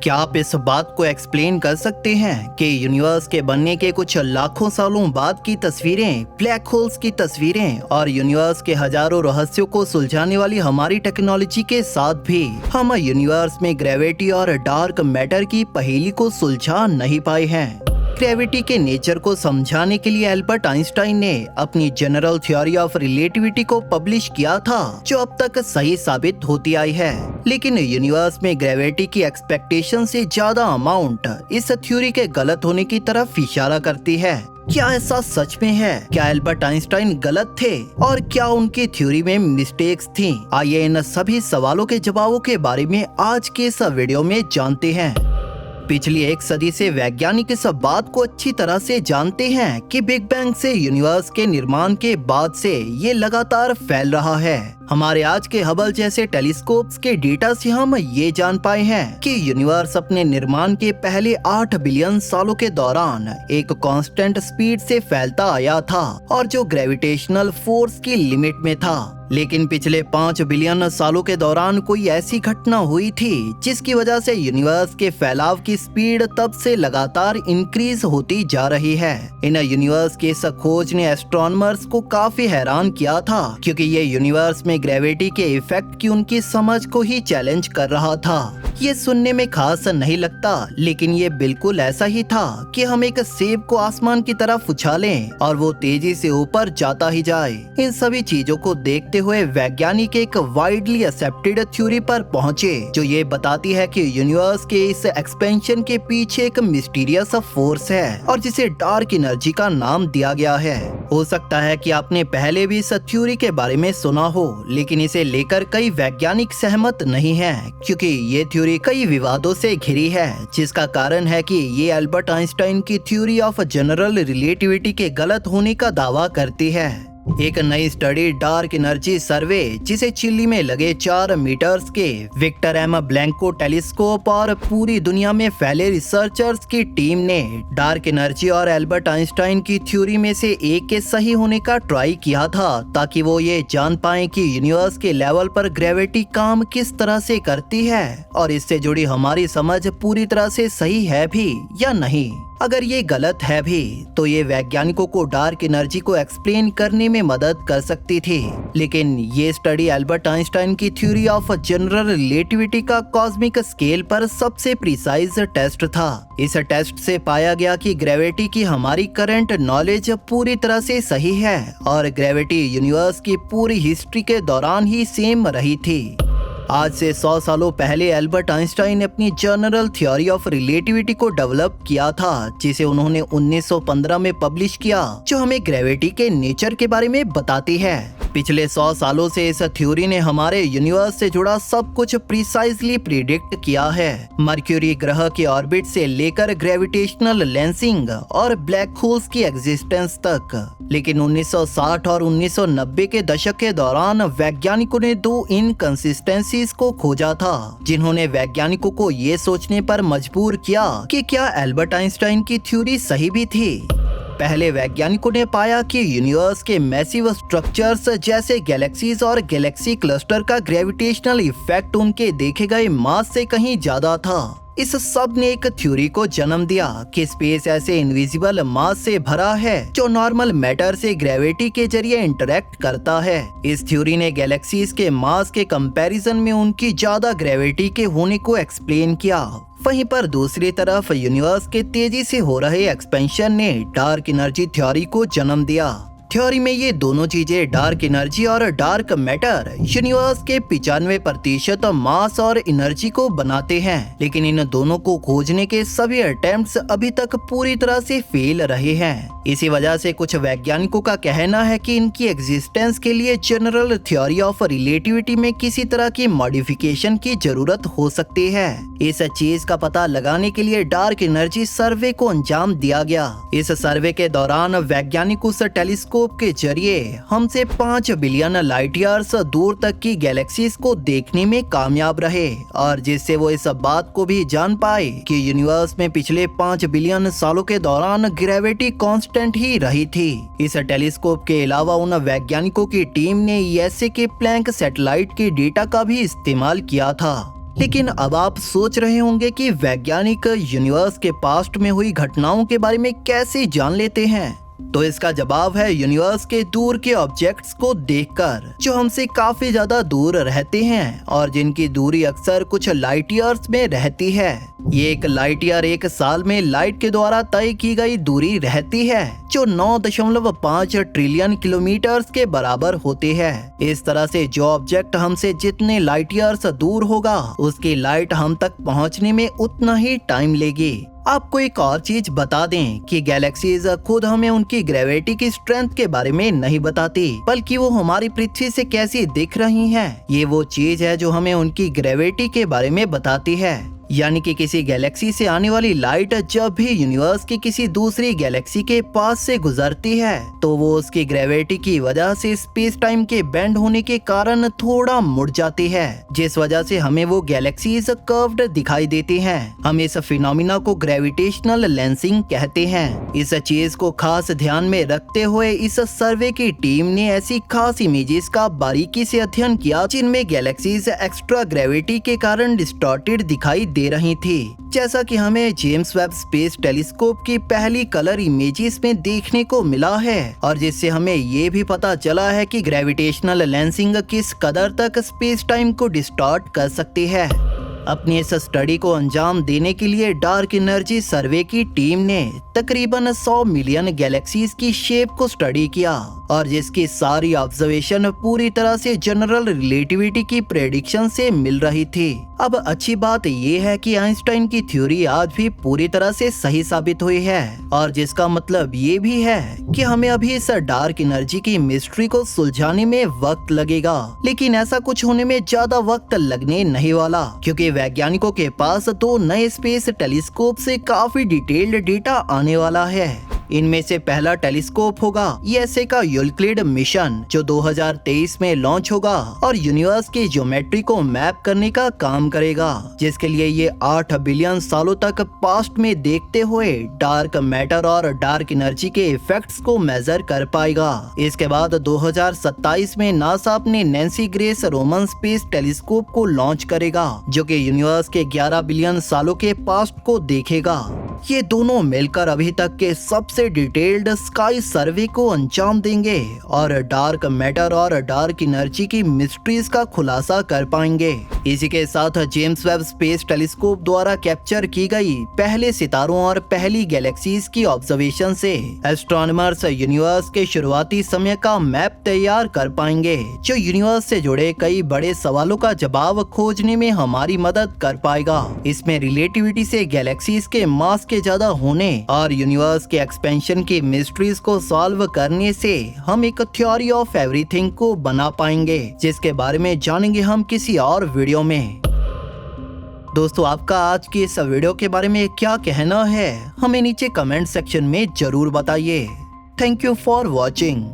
क्या आप इस बात को एक्सप्लेन कर सकते हैं कि यूनिवर्स के बनने के कुछ लाखों सालों बाद की तस्वीरें, ब्लैक होल्स की तस्वीरें और यूनिवर्स के हजारों रहस्यों को सुलझाने वाली हमारी टेक्नोलॉजी के साथ भी हम यूनिवर्स में ग्रेविटी और डार्क मैटर की पहेली को सुलझा नहीं पाए हैं। ग्रेविटी के नेचर को समझाने के लिए एल्बर्ट आइंस्टाइन ने अपनी जनरल थ्योरी ऑफ रिलेटिविटी को पब्लिश किया था, जो अब तक सही साबित होती आई है। लेकिन यूनिवर्स में ग्रेविटी की एक्सपेक्टेशन से ज्यादा अमाउंट इस थ्योरी के गलत होने की तरफ इशारा करती है। क्या ऐसा सच में है? क्या एल्बर्ट आइंस्टाइन गलत थे और क्या उनकी थ्योरी में मिस्टेक्स थी? आइए इन सभी सवालों के जवाबों के बारे में आज के इस वीडियो में जानते हैं। पिछली एक सदी से वैज्ञानिक इस बात को अच्छी तरह से जानते हैं कि बिग बैंग से यूनिवर्स के निर्माण के बाद से ये लगातार फैल रहा है। हमारे आज के हबल जैसे टेलीस्कोप्स के डेटा से हम ये जान पाए हैं कि यूनिवर्स अपने निर्माण के पहले 8 बिलियन सालों के दौरान एक कांस्टेंट स्पीड से फैलता आया था और जो ग्रेविटेशनल फोर्स की लिमिट में था। लेकिन पिछले 5 बिलियन सालों के दौरान कोई ऐसी घटना हुई थी जिसकी वजह से यूनिवर्स के फैलाव की स्पीड तब से लगातार इंक्रीज होती जा रही है। इन यूनिवर्स की इस खोज ने एस्ट्रोनॉमर्स को काफी हैरान किया था, क्योंकि ये यूनिवर्स में ग्रेविटी के इफेक्ट की उनकी समझ को ही चैलेंज कर रहा था। ये सुनने में खास नहीं लगता, लेकिन ये बिल्कुल ऐसा ही था कि हम एक सेब को आसमान की तरफ उछालें और वो तेजी से ऊपर जाता ही जाए। इन सभी चीजों को देखते हुए वैज्ञानिक एक वाइडली एक्सेप्टेड थ्योरी पर पहुंचे, जो ये बताती है कि यूनिवर्स के इस एक्सपेंशन के पीछे एक मिस्टीरियस फोर्स है और जिसे डार्क एनर्जी का नाम दिया गया है। हो सकता है कि आपने पहले भी इस थ्योरी के बारे में सुना हो, लेकिन इसे लेकर कई वैज्ञानिक सहमत नहीं हैं, क्योंकि ये थ्योरी कई विवादों से घिरी है, जिसका कारण है कि ये एल्बर्ट आइंस्टाइन की थ्योरी ऑफ जनरल रिलेटिविटी के गलत होने का दावा करती है। एक नई स्टडी डार्क एनर्जी सर्वे, जिसे चिली में लगे 4 मीटर्स के विक्टर एम ब्लैंको टेलीस्कोप और पूरी दुनिया में फैले रिसर्चर्स की टीम ने डार्क एनर्जी और एल्बर्ट आइंस्टाइन की थ्योरी में से एक के सही होने का ट्राई किया था, ताकि वो ये जान पाए कि यूनिवर्स के लेवल पर ग्रेविटी काम किस तरह से करती है और इससे जुड़ी हमारी समझ पूरी तरह से सही है भी या नहीं। अगर ये गलत है भी तो ये वैज्ञानिकों को डार्क एनर्जी को एक्सप्लेन करने में मदद कर सकती थी। लेकिन ये स्टडी एल्बर्ट आइंस्टाइन की थ्योरी ऑफ जनरल रिलेटिविटी का कॉस्मिक स्केल पर सबसे प्रिसाइज टेस्ट था। इस टेस्ट से पाया गया कि ग्रेविटी की हमारी करंट नॉलेज पूरी तरह से सही है और ग्रेविटी यूनिवर्स की पूरी हिस्ट्री के दौरान ही सेम रही थी। आज से 100 सालों पहले एल्बर्ट आइंस्टाइन ने अपनी जनरल थ्योरी ऑफ रिलेटिविटी को डेवलप किया था, जिसे उन्होंने 1915 में पब्लिश किया, जो हमें ग्रेविटी के नेचर के बारे में बताती है। पिछले 100 सालों से इस थ्योरी ने हमारे यूनिवर्स से जुड़ा सब कुछ प्रिसाइजली प्रिडिक्ट किया है, मर्क्यूरी ग्रह के ऑर्बिट से लेकर ग्रेविटेशनल लेंसिंग और ब्लैक होल्स की एग्जिस्टेंस तक। लेकिन 1960 और 1990 के दशक के दौरान वैज्ञानिकों ने 2 इनकंसिस्टेंसीज को खोजा था, जिन्होंने वैज्ञानिकों को ये सोचने पर मजबूर किया कि क्या एल्बर्ट आइंस्टाइन की थ्योरी सही भी थी। पहले वैज्ञानिकों ने पाया कि यूनिवर्स के मैसिव स्ट्रक्चर्स जैसे गैलेक्सीज और गैलेक्सी क्लस्टर का ग्रेविटेशनल इफेक्ट उनके देखे गए मास से कहीं ज्यादा था। इस सब ने एक थ्योरी को जन्म दिया कि स्पेस ऐसे इनविजिबल मास से भरा है जो नॉर्मल मैटर से ग्रेविटी के जरिए इंटरेक्ट करता है। इस थ्योरी ने गैलेक्सीज के मास के कंपैरिजन में उनकी ज्यादा ग्रेविटी के होने को एक्सप्लेन किया। वहीं पर दूसरी तरफ यूनिवर्स के तेजी से हो रहे एक्सपेंशन ने डार्क एनर्जी थ्योरी को जन्म दिया। थ्योरी में ये दोनों चीजें, डार्क एनर्जी और डार्क मैटर, यूनिवर्स के 95% मास और एनर्जी को बनाते हैं। लेकिन इन दोनों को खोजने के सभी अटेम्प्ट्स अभी तक पूरी तरह से फेल रहे हैं। इसी वजह से कुछ वैज्ञानिकों का कहना है कि इनकी एग्जिस्टेंस के लिए जनरल थ्योरी ऑफ रिलेटिविटी में किसी तरह की मॉडिफिकेशन की जरूरत हो सकती है। इस चीज का पता लगाने के लिए डार्क एनर्जी सर्वे को अंजाम दिया गया। इस सर्वे के दौरान वैज्ञानिक उस टेलीस्कोप के जरिए हमसे 5 बिलियन लाइट ईयर्स दूर तक की गैलेक्सीज को देखने में कामयाब रहे, और जिससे वो इस बात को भी जान पाए कि यूनिवर्स में पिछले 5 बिलियन सालों के दौरान ग्रेविटी कांस्टेंट ही रही थी। इस टेलीस्कोप के अलावा उन वैज्ञानिकों की टीम ने ईएसए के प्लैंक सैटेलाइट के डेटा का भी इस्तेमाल किया था। लेकिन अब आप सोच रहे होंगे कि वैज्ञानिक यूनिवर्स के पास्ट में हुई घटनाओं के बारे में कैसे जान लेते हैं। तो इसका जवाब है यूनिवर्स के दूर के ऑब्जेक्ट्स को देखकर, जो हमसे काफी ज्यादा दूर रहते हैं और जिनकी दूरी अक्सर कुछ लाइट ईयर्स में रहती है। ये एक लाइट ईयर एक साल में लाइट के द्वारा तय की गई दूरी रहती है, जो 9.5 ट्रिलियन किलोमीटर्स के बराबर होती है। इस तरह से जो ऑब्जेक्ट हमसे जितने लाइट ईयर्स दूर होगा, उसकी लाइट हम तक पहुंचने में उतना ही टाइम लेगी। आपको एक और चीज बता दें कि गैलेक्सीज खुद हमें उनकी ग्रेविटी की स्ट्रेंथ के बारे में नहीं बताती, बल्कि वो हमारी पृथ्वी से कैसी दिख रही हैं। ये वो चीज है जो हमें उनकी ग्रेविटी के बारे में बताती है। यानी कि किसी गैलेक्सी से आने वाली लाइट जब भी यूनिवर्स की किसी दूसरी गैलेक्सी के पास से गुजरती है, तो वो उसकी ग्रेविटी की वजह से स्पेस टाइम के बेंड होने के कारण थोड़ा मुड़ जाती है, जिस वजह से हमें वो गैलेक्सीज कर्व्ड दिखाई देती हैं। हम इस फिनोमिना को ग्रेविटेशनल लेंसिंग कहते हैं। इस चीज को खास ध्यान में रखते हुए इस सर्वे की टीम ने ऐसी खास इमेजेस का बारीकी से अध्ययन किया, जिनमें गैलेक्सीज एक्स्ट्रा ग्रेविटी के कारण डिस्टॉर्टेड दिखाई दे रही थी, जैसा कि हमें जेम्स वेब स्पेस टेलीस्कोप की पहली कलर इमेजेस में देखने को मिला है, और जिससे हमें ये भी पता चला है कि ग्रेविटेशनल लेंसिंग किस कदर तक स्पेस टाइम को डिस्टॉर्ट कर सकती है। अपनी इस स्टडी को अंजाम देने के लिए डार्क एनर्जी सर्वे की टीम ने तकरीबन 100 मिलियन गैलेक्सीज की शेप को स्टडी किया, और जिसकी सारी ऑब्जर्वेशन पूरी तरह से जनरल रिलेटिविटी की प्रेडिक्शन से मिल रही थी। अब अच्छी बात ये है कि आइंस्टाइन की थ्योरी आज भी पूरी तरह से सही साबित हुई है, और जिसका मतलब ये भी है कि हमें अभी इस डार्क एनर्जी की मिस्ट्री को सुलझाने में वक्त लगेगा। लेकिन ऐसा कुछ होने में ज्यादा वक्त लगने नहीं वाला, क्योंकि वैज्ञानिकों के पास 2 नए स्पेस टेलीस्कोप से काफी डिटेल्ड डेटा आने वाला है। इनमें से पहला टेलीस्कोप होगा ईएसए का यूक्लिड मिशन, जो 2023 में लॉन्च होगा और यूनिवर्स की ज्योमेट्री को मैप करने का काम करेगा, जिसके लिए ये 8 बिलियन सालों तक पास्ट में देखते हुए डार्क मैटर और डार्क एनर्जी के इफेक्ट्स को मेजर कर पाएगा। इसके बाद 2027 में नासा अपने Nancy grace Roman space telescope को लॉन्च करेगा, जो कि यूनिवर्स के 11 बिलियन सालों के पास्ट को देखेगा। ये दोनों मिलकर अभी तक के सबसे डिटेल्ड स्काई सर्वे को अंजाम देंगे और डार्क मैटर और डार्क एनर्जी की मिस्ट्रीज का खुलासा कर पाएंगे। इसी के साथ जेम्स वेब स्पेस टेलीस्कोप द्वारा कैप्चर की गई पहले सितारों और पहली गैलेक्सीज की ऑब्जर्वेशन से एस्ट्रोनॉमर्स यूनिवर्स के शुरुआती समय का मैप तैयार कर पाएंगे, जो यूनिवर्स से जुड़े कई बड़े सवालों का जवाब खोजने में हमारी मदद कर पाएगा। इसमें रिलेटिविटी से गैलेक्सीज के मास के ज्यादा होने और यूनिवर्स के एक्सपेंशन की मिस्ट्रीज को सॉल्व करने से हम एक थ्योरी ऑफ एवरीथिंग को बना पाएंगे, जिसके बारे में जानेंगे हम किसी और वीडियो में। दोस्तों, आपका आज की इस वीडियो के बारे में क्या कहना है, हमें नीचे कमेंट सेक्शन में जरूर बताइए। Thank you for watching.